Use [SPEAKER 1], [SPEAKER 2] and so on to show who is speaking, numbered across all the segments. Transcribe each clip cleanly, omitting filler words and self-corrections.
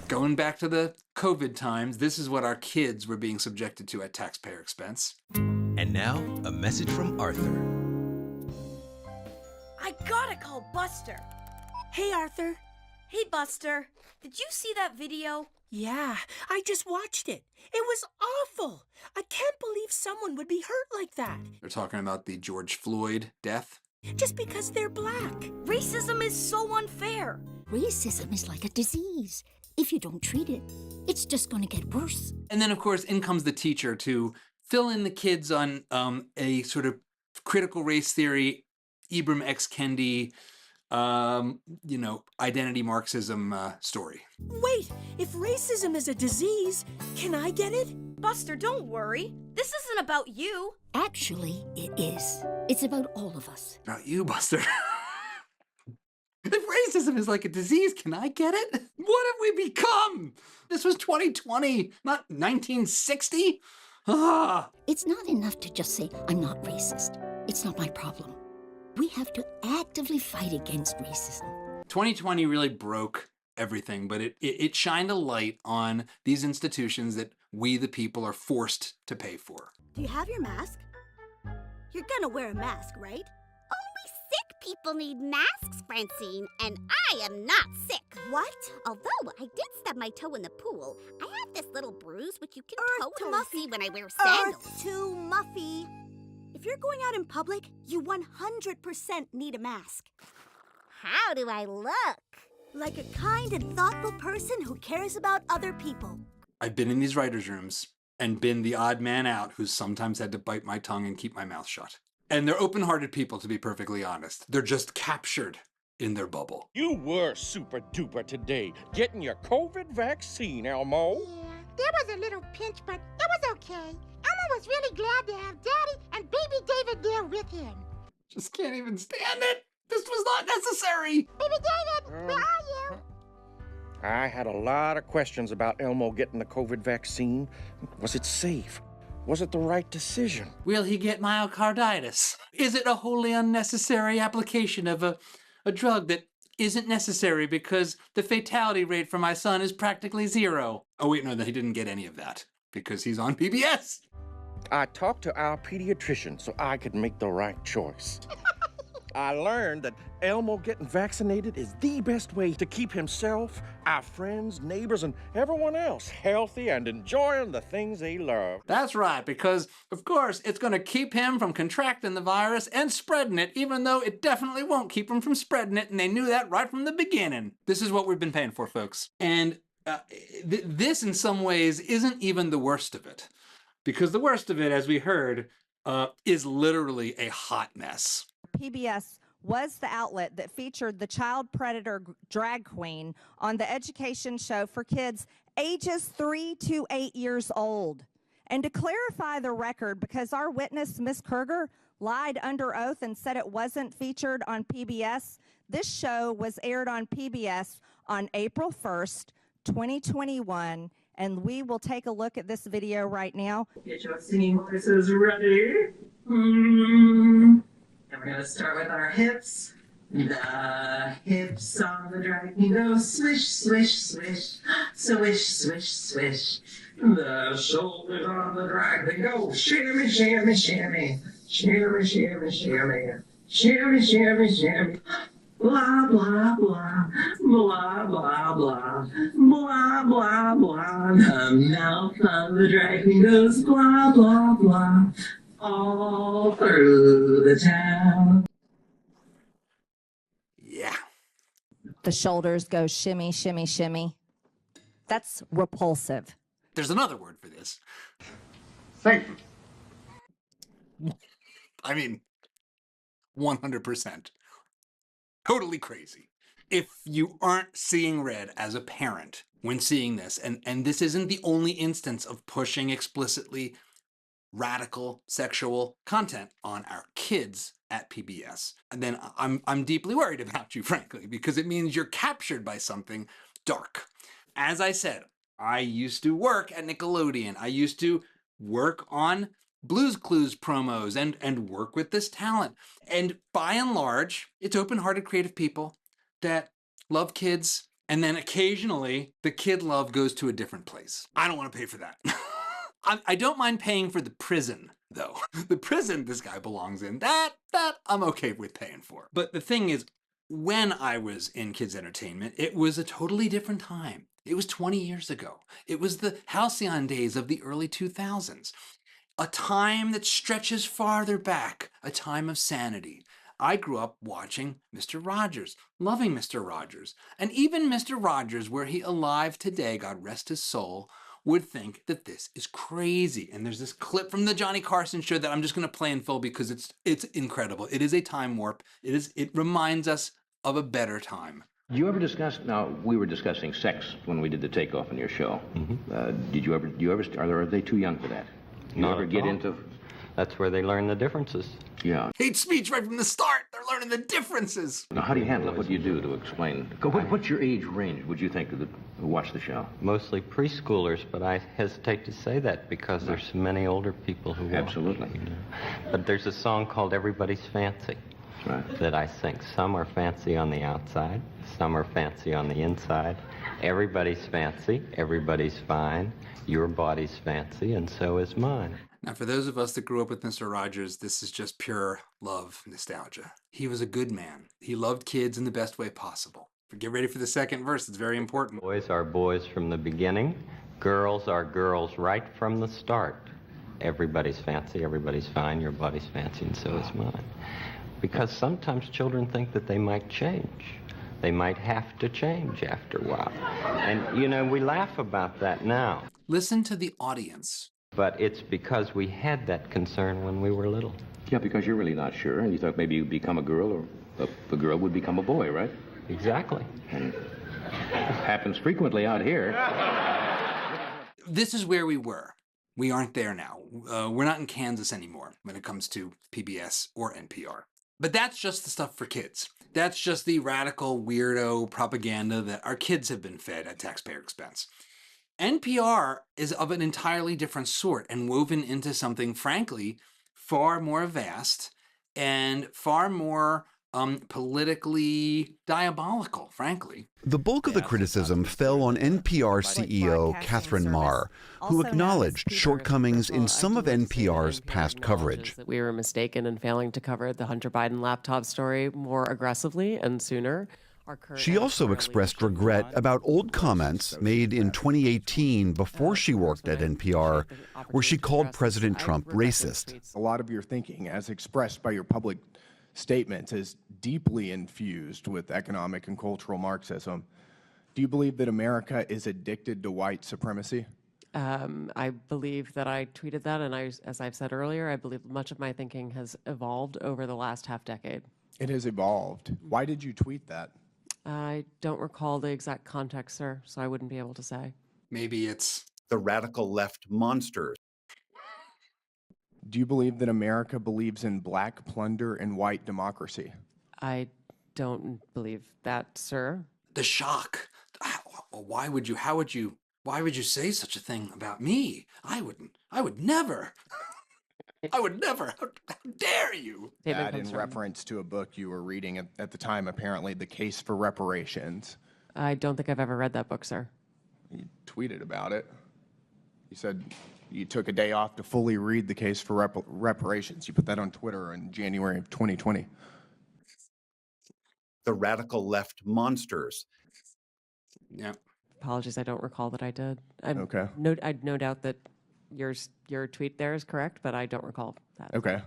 [SPEAKER 1] Going back to the COVID times, this is what our kids were being subjected to at taxpayer expense.
[SPEAKER 2] And now, a message from Arthur.
[SPEAKER 3] I gotta call Buster.
[SPEAKER 4] Hey, Arthur.
[SPEAKER 3] Hey, Buster. Did you see that video?
[SPEAKER 4] Yeah, I just watched it. It was awful. I can't believe someone would be hurt like that.
[SPEAKER 1] They're talking about the George Floyd death.
[SPEAKER 4] Just because they're black.
[SPEAKER 3] Racism is so unfair.
[SPEAKER 5] Racism is like a disease. If you don't treat it, it's just going to get worse.
[SPEAKER 1] And then, of course, in comes the teacher to fill in the kids on a sort of critical race theory, Ibram X. Kendi, identity Marxism story.
[SPEAKER 4] Wait, if racism is a disease, can I get it?
[SPEAKER 3] Buster, don't worry. This isn't about you.
[SPEAKER 5] Actually, it is. It's about all of us.
[SPEAKER 1] About you, Buster. If racism is like a disease, can I get it? What have we become? This was 2020, not 1960.
[SPEAKER 5] It's not enough to just say, I'm not racist. It's not my problem. We have to actively fight against racism.
[SPEAKER 1] 2020 really broke everything, but it shined a light on these institutions that we, the people, are forced to pay for.
[SPEAKER 6] Do you have your mask? You're gonna wear a mask, right?
[SPEAKER 7] Only sick people need masks, Francine, and I am not sick.
[SPEAKER 6] What?
[SPEAKER 7] Although I did stub my toe in the pool, I have this little bruise which you can
[SPEAKER 6] Earth
[SPEAKER 7] totally
[SPEAKER 6] Muffy.
[SPEAKER 7] see when I wear sandals.
[SPEAKER 6] Earth to Muffy. If you're going out in public, you 100% need a mask.
[SPEAKER 7] How do I look?
[SPEAKER 6] Like a kind and thoughtful person who cares about other people.
[SPEAKER 1] I've been in these writers' rooms and been the odd man out who's sometimes had to bite my tongue and keep my mouth shut. And they're open-hearted people, to be perfectly honest. They're just captured in their bubble.
[SPEAKER 8] You were super duper today, getting your COVID vaccine, Elmo.
[SPEAKER 9] Yeah, there was a little pinch, but it was okay. Elmo was really glad to have Daddy and baby David there with him.
[SPEAKER 1] Just can't even stand it. This was not necessary.
[SPEAKER 9] Baby David, where are you?
[SPEAKER 8] I had a lot of questions about Elmo getting the COVID vaccine. Was it safe? Was it the right decision?
[SPEAKER 1] Will he get myocarditis? Is it a wholly unnecessary application of a drug that isn't necessary because the fatality rate for my son is practically zero? Oh wait, no, he didn't get any of that because he's on PBS.
[SPEAKER 8] I talked to our pediatrician so I could make the right choice. I learned that Elmo getting vaccinated is the best way to keep himself, our friends, neighbors, and everyone else healthy and enjoying the things they love.
[SPEAKER 1] That's right, because, of course, it's going to keep him from contracting the virus and spreading it, even though it definitely won't keep him from spreading it, and they knew that right from the beginning. This is what we've been paying for, folks. And this, in some ways, isn't even the worst of it, because the worst of it, as we heard, is literally a hot mess.
[SPEAKER 10] PBS was the outlet that featured the child predator drag queen on the education show for kids ages 3 to 8 years old. And to clarify the record, because our witness, Ms. Kerger, lied under oath and said it wasn't featured on PBS, this show was aired on PBS on April 1st, 2021, and we will take a look at this video right now.
[SPEAKER 11] Get your singing voices ready. And we're going to start with our hips. The hips on the drag queen go swish, swish, swish, swish, swish, swish. The shoulders on the drag queen go shimmy, shimmy, shimmy, shimmy, shimmy, shimmy, shimmy, shimmy, shimmy. Blah, blah, blah, blah, blah, blah, blah, blah, blah. The mouth on the drag queen goes blah, blah, blah. All through the town.
[SPEAKER 1] Yeah.
[SPEAKER 10] The shoulders go shimmy, shimmy, shimmy. That's repulsive.
[SPEAKER 1] There's another word for this.
[SPEAKER 11] Thank you.
[SPEAKER 1] I mean, 100%. Totally crazy. If you aren't seeing red as a parent when seeing this, and this isn't the only instance of pushing explicitly radical sexual content on our kids at PBS, and then I'm deeply worried about you, frankly, because it means you're captured by something dark. As I said, I used to work at Nickelodeon. I used to work on Blue's Clues promos and work with this talent. And by and large, it's open-hearted creative people that love kids And then occasionally, the kid love goes to a different place. I don't want to pay for that. I don't mind paying for the prison, though. The prison this guy belongs in, that I'm okay with paying for. But the thing is, when I was in kids' entertainment, it was a totally different time. It was 20 years ago. It was the halcyon days of the early 2000s. A time that stretches farther back, a time of sanity. I grew up watching Mr. Rogers, loving Mr. Rogers. And even Mr. Rogers, were he alive today, God rest his soul, would think that this is crazy. And there's this clip from the Johnny Carson show that I'm just going to play in full because it's incredible. It is a time warp. It reminds us of a better time.
[SPEAKER 12] Did you ever discuss, now we were discussing sex when we did the takeoff in your show. Did you ever, are they too young for that? You
[SPEAKER 13] Not
[SPEAKER 12] ever
[SPEAKER 13] at
[SPEAKER 12] get
[SPEAKER 13] all.
[SPEAKER 12] into?
[SPEAKER 13] That's where they learn the differences.
[SPEAKER 12] Yeah.
[SPEAKER 1] Hate speech right from the start. They're learning the differences.
[SPEAKER 12] Now, how do you handle it? What do you do to explain? What's your age range, would you think, who watch the show?
[SPEAKER 13] Mostly preschoolers, but I hesitate to say that because there's so many older people who watch.
[SPEAKER 12] Absolutely.
[SPEAKER 13] You know. But there's a song called Everybody's Fancy that I sing. Some are fancy on the outside, some are fancy on the inside. Everybody's fancy, everybody's fine. Your body's fancy, and so is mine.
[SPEAKER 1] Now, for those of us that grew up with Mr. Rogers, this is just pure love nostalgia. He was a good man. He loved kids in the best way possible. Get ready for the second verse. It's very important.
[SPEAKER 13] Boys are boys from the beginning. Girls are girls right from the start. Everybody's fancy, everybody's fine. Your body's fancy, and so is mine. Because sometimes children think that they might change. They might have to change after a while. And, you know, we laugh about that now.
[SPEAKER 1] Listen to the audience.
[SPEAKER 13] But it's because we had that concern when we were little.
[SPEAKER 12] Yeah, because you're really not sure, and you thought maybe you'd become a girl, or a girl would become a boy, right?
[SPEAKER 13] Exactly.
[SPEAKER 12] And it happens frequently out here.
[SPEAKER 1] This is where we were. We aren't there now. We're not in Kansas anymore when it comes to PBS or NPR. But that's just the stuff for kids. That's just the radical, weirdo propaganda that our kids have been fed at taxpayer expense. NPR is of an entirely different sort and woven into something, frankly, far more vast and far more politically diabolical, frankly.
[SPEAKER 14] The bulk of the criticism fell on NPR CEO Katherine Maher, who acknowledged shortcomings in some of NPR's past coverage.
[SPEAKER 15] That we were mistaken in failing to cover the Hunter Biden laptop story more aggressively and sooner.
[SPEAKER 14] She also expressed regret about old comments made in 2018 before she worked at NPR, where she called President Trump racist.
[SPEAKER 16] A lot of your thinking, as expressed by your public statements, is deeply infused with economic and cultural Marxism. Do you believe that America is addicted to white supremacy?
[SPEAKER 15] I believe that I tweeted that, and as I've said earlier, I believe much of my thinking has evolved over the last half decade.
[SPEAKER 16] It has evolved. Why did you tweet that?
[SPEAKER 15] I don't recall the exact context, sir, so I wouldn't be able to say.
[SPEAKER 1] Maybe it's
[SPEAKER 17] the radical left monsters.
[SPEAKER 16] Do you believe that America believes in black plunder and white democracy?
[SPEAKER 15] I don't believe that, sir.
[SPEAKER 1] The shock. Why would you say such a thing about me? I would never. I would never. How dare you?
[SPEAKER 16] That in reference to a book you were reading at the time, apparently, The Case for Reparations.
[SPEAKER 15] I don't think I've ever read that book, sir.
[SPEAKER 16] You tweeted about it. You said you took a day off to fully read The Case for Reparations. You put that on Twitter in January of 2020.
[SPEAKER 17] The radical left monsters.
[SPEAKER 1] Yeah.
[SPEAKER 15] Apologies, I don't recall that I did.
[SPEAKER 16] Okay.
[SPEAKER 15] I'd no doubt that your tweet there is correct, but I don't recall that.
[SPEAKER 16] Okay.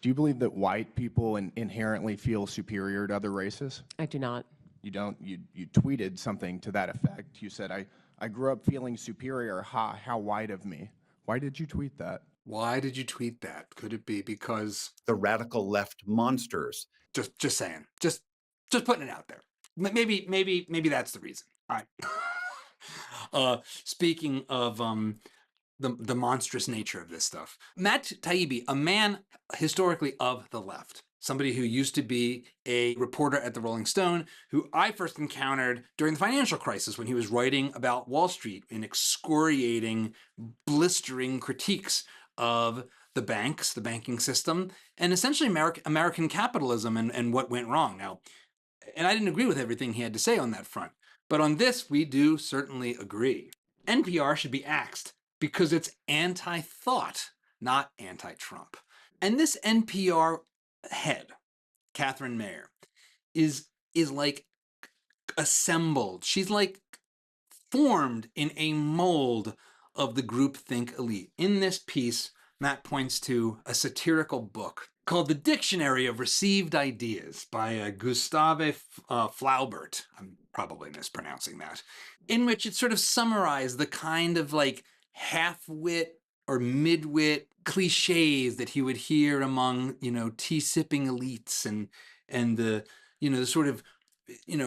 [SPEAKER 16] Do you believe that white people inherently feel superior to other races?
[SPEAKER 15] I do not.
[SPEAKER 16] You don't? You tweeted something to that effect. You said, I grew up feeling superior. Ha, how white of me. Why did you tweet that?
[SPEAKER 1] Why did you tweet that? Could it be because
[SPEAKER 17] the radical left monsters?
[SPEAKER 1] Just saying. Just putting it out there. Maybe that's the reason. All right. Speaking of the monstrous nature of this stuff. Matt Taibbi, a man historically of the left, somebody who used to be a reporter at the Rolling Stone, who I first encountered during the financial crisis when he was writing about Wall Street in excoriating, blistering critiques of the banks, the banking system, and essentially American capitalism and what went wrong. Now, and I didn't agree with everything he had to say on that front, But on this, we do certainly agree. NPR should be axed because it's anti-thought, not anti-Trump. And this NPR head, Katherine Maher, is like assembled. She's like formed in a mold of the groupthink elite. In this piece, Matt points to a satirical book called The Dictionary of Received Ideas by Gustave Flaubert. I'm probably mispronouncing that. In which it sort of summarized the kind of like half-wit or mid-wit cliches that he would hear among, tea-sipping elites and the, the sort of,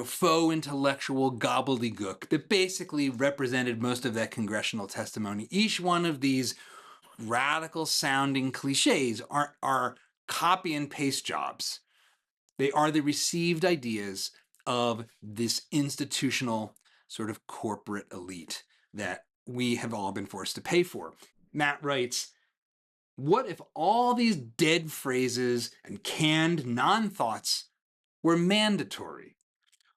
[SPEAKER 1] faux intellectual gobbledygook that basically represented most of that congressional testimony. Each one of these radical sounding cliches are copy and paste jobs. They are the received ideas of this institutional sort of corporate elite that we have all been forced to pay for. Matt writes, what if all these dead phrases and canned non-thoughts were mandatory?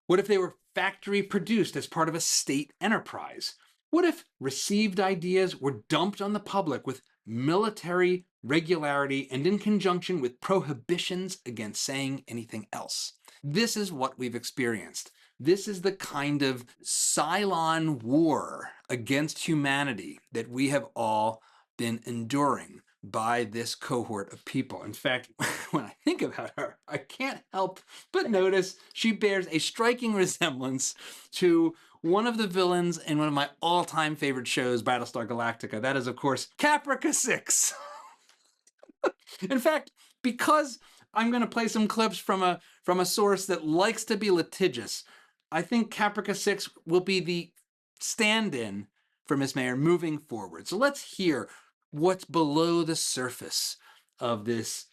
[SPEAKER 1] What if they were factory produced as part of a state enterprise? What if received ideas were dumped on the public with military regularity and in conjunction with prohibitions against saying anything else? This is what we've experienced. This is the kind of Cylon war against humanity that we have all been enduring by this cohort of people. In fact, when I think about her, I can't help but notice she bears a striking resemblance to one of the villains in one of my all-time favorite shows, Battlestar Galactica. That is, of course, Caprica 6. In fact, because I'm going to play some clips from a source that likes to be litigious, I think Caprica 6 will be the stand-in for Miss Maher moving forward. So let's hear what's below the surface of this,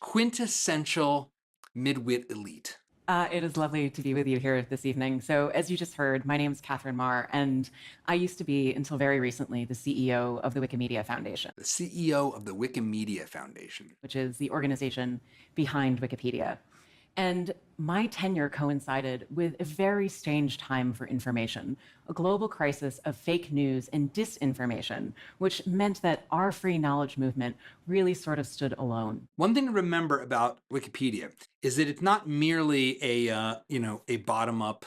[SPEAKER 1] quintessential midwit elite.
[SPEAKER 18] It is lovely to be with you here this evening. So as you just heard, my name is Katherine Maher, and I used to be, until very recently, the CEO of the Wikimedia Foundation.
[SPEAKER 1] The CEO of the Wikimedia Foundation.
[SPEAKER 18] Which is the organization behind Wikipedia. And my tenure coincided with a very strange time for information, a global crisis of fake news and disinformation, which meant that our free knowledge movement really sort of stood alone.
[SPEAKER 1] One thing to remember about Wikipedia is that it's not merely a bottom-up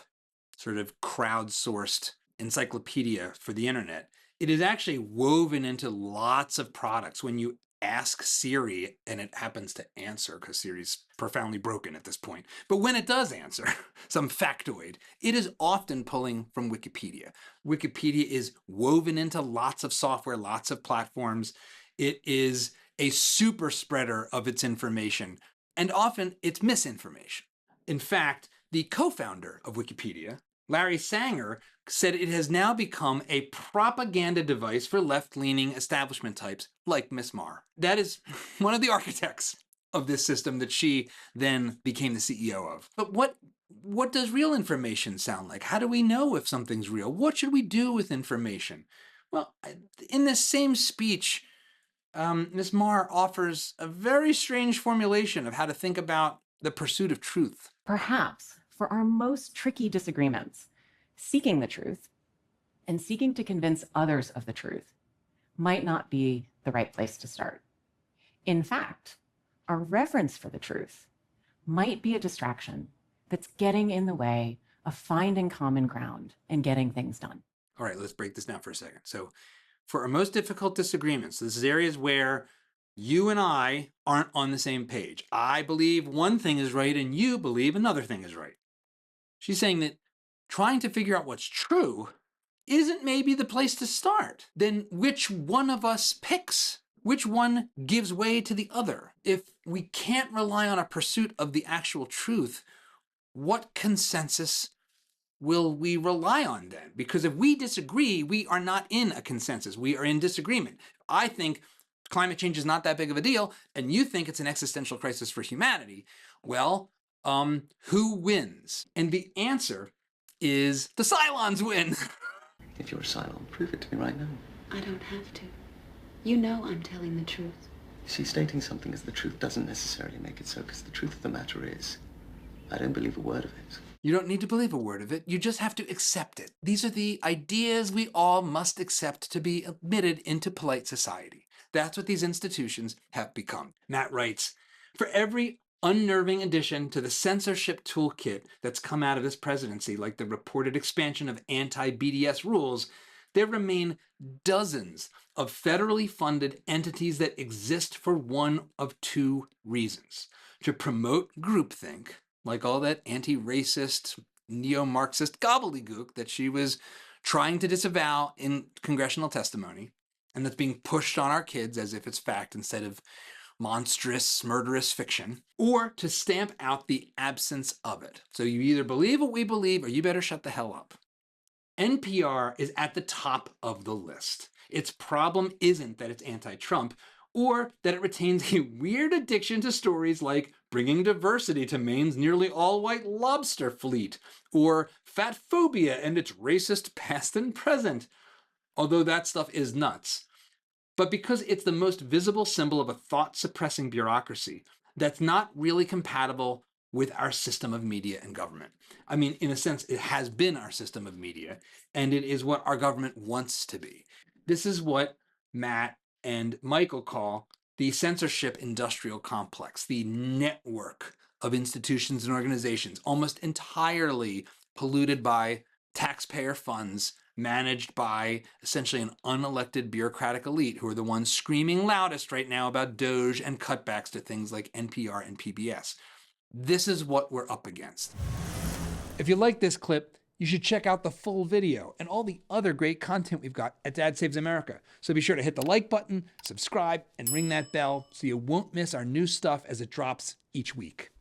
[SPEAKER 1] sort of crowdsourced encyclopedia for the internet. It is actually woven into lots of products. When you ask Siri and it happens to answer, because Siri's profoundly broken at this point. But when it does answer some factoid, it is often pulling from Wikipedia. Wikipedia is woven into lots of software, lots of platforms. It is a super spreader of its information, and often it's misinformation. In fact, the co-founder of Wikipedia, Larry Sanger, said it has now become a propaganda device for left-leaning establishment types like Miss Maher. That is one of the architects of this system that she then became the CEO of. But what does real information sound like? How do we know if something's real? What should we do with information? Well, in this same speech, Miss Maher offers a very strange formulation of how to think about the pursuit of truth.
[SPEAKER 18] Perhaps for our most tricky disagreements, seeking the truth and seeking to convince others of the truth might not be the right place to start. In fact, our reverence for the truth might be a distraction that's getting in the way of finding common ground and getting things done.
[SPEAKER 1] All right, let's break this down for a second. So for our most difficult disagreements, this is areas where you and I aren't on the same page. I believe one thing is right and you believe another thing is right. She's saying that trying to figure out what's true isn't maybe the place to start. Then which one of us picks? Which one gives way to the other? If we can't rely on a pursuit of the actual truth, what consensus will we rely on then? Because if we disagree, we are not in a consensus. We are in disagreement. I think climate change is not that big of a deal, and you think it's an existential crisis for humanity. Well, who wins? And the answer is the Cylons win.
[SPEAKER 19] If you're a Cylon, prove it to me right now.
[SPEAKER 20] I don't have to. You know I'm telling the truth.
[SPEAKER 19] See, stating something as the truth doesn't necessarily make it so, because the truth of the matter is, I don't believe a word of it.
[SPEAKER 1] You don't need to believe a word of it. You just have to accept it. These are the ideas we all must accept to be admitted into polite society. That's what these institutions have become. Matt writes, for every unnerving addition to the censorship toolkit that's come out of this presidency, like the reported expansion of anti-BDS rules, there remain dozens of federally funded entities that exist for one of two reasons: to promote groupthink, like all that anti-racist, neo-Marxist gobbledygook that she was trying to disavow in congressional testimony, and that's being pushed on our kids as if it's fact instead of monstrous, murderous fiction, or to stamp out the absence of it. So you either believe what we believe or you better shut the hell up. NPR is at the top of the list. Its problem isn't that it's anti-Trump or that it retains a weird addiction to stories like bringing diversity to Maine's nearly all-white lobster fleet, or fat phobia and its racist past and present, although that stuff is nuts. But because it's the most visible symbol of a thought-suppressing bureaucracy that's not really compatible with our system of media and government. I mean, in a sense, it has been our system of media, and it is what our government wants to be. This is what Matt and Michael call the censorship industrial complex, the network of institutions and organizations, almost entirely polluted by taxpayer funds, managed by essentially an unelected bureaucratic elite who are the ones screaming loudest right now about DOGE and cutbacks to things like NPR and PBS. This is what we're up against. If you like this clip, you should check out the full video and all the other great content we've got at Dad Saves America. So be sure to hit the like button, subscribe, and ring that bell so you won't miss our new stuff as it drops each week.